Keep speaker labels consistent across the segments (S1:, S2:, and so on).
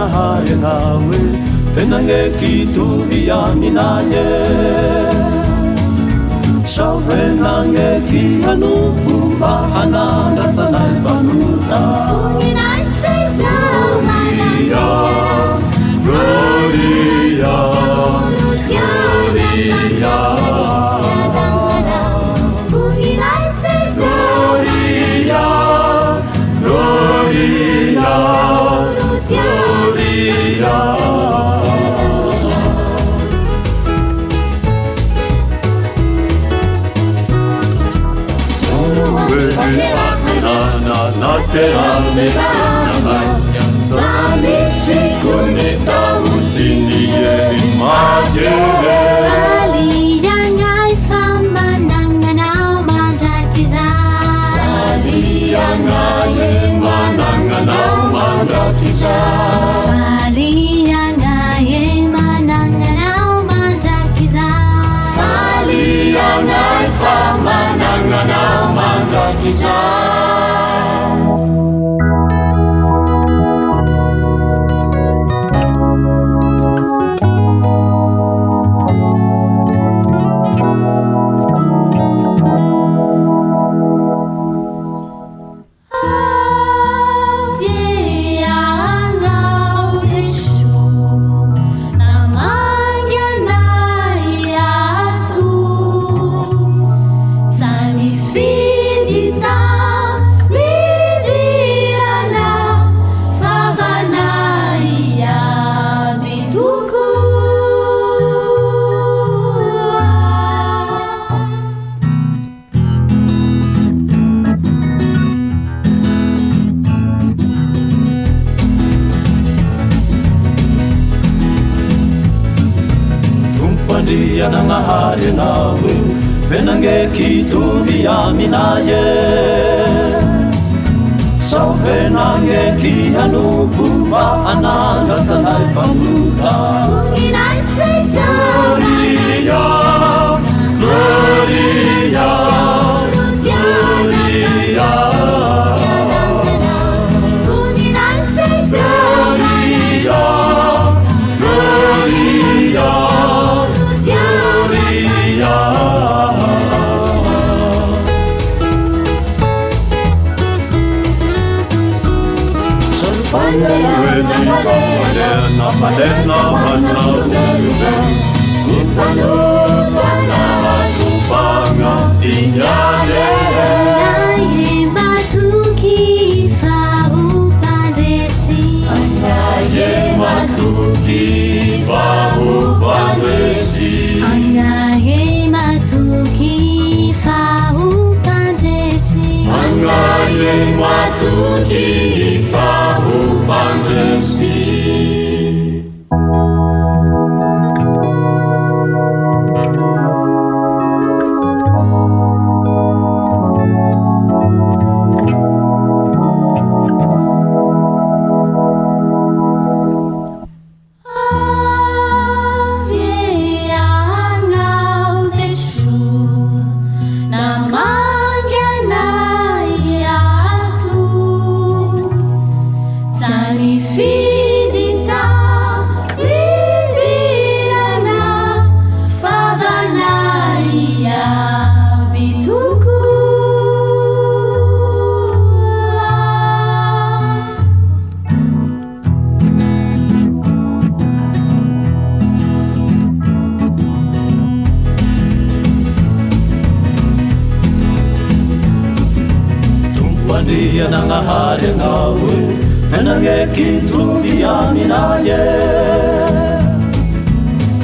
S1: nanahary agnawe venagneky tovy aminanye sao venagneky hanompo mba hanandrasanay mpanota Gloria, Gloria, Gloria, Gloria, Naterame namanya Sami sikuni tahu sini majere
S2: Aliyangai famananganau mandrakizai
S1: Aliyangai mananganau mandrakizai
S2: Aliyangai mananganau mandrakizai
S1: Aliyangai famananganau mandrakizai Dia nanahary agnawe venagneky tovy aminaye sao venagneky hanompo mba hanandrasanay mpanota Gloria, Gloria, Gloria, Gloria, Palena mana ube Kupalupana sufanga tinyale
S2: Angaye matuki fau padesi
S1: Angaye matuki fau padesi
S2: Angaye matuki fau padesi
S1: Angaye matuki fau padesi Dia nanahary agnawe venagneky tovy aminaye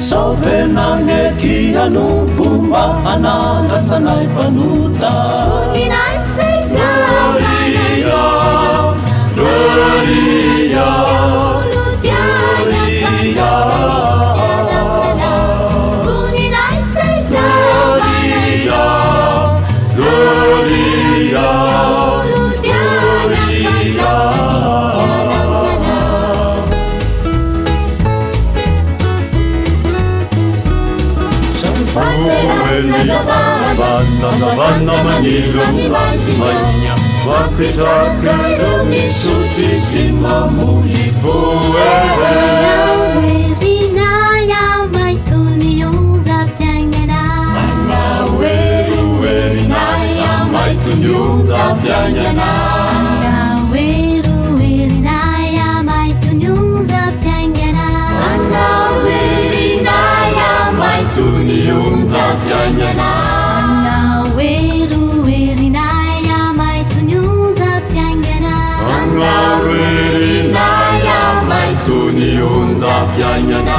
S1: sao venagneky hanompo mba hanandrasanay mpanota Gloria, Gloria, Gloria, Gloria, Savana, Manilong, Manilong, Wapitaka doni suti simamu ifuere Tunyunza pyanyana
S2: Anaweruwerinaya maitunyunza pyanyana
S1: Anaweruwerinaya maitunyunza pyanyana
S2: Anaweruwerinaya maitunyunza pyanyana
S1: Anaweruwerinaya maitunyunza pyanyana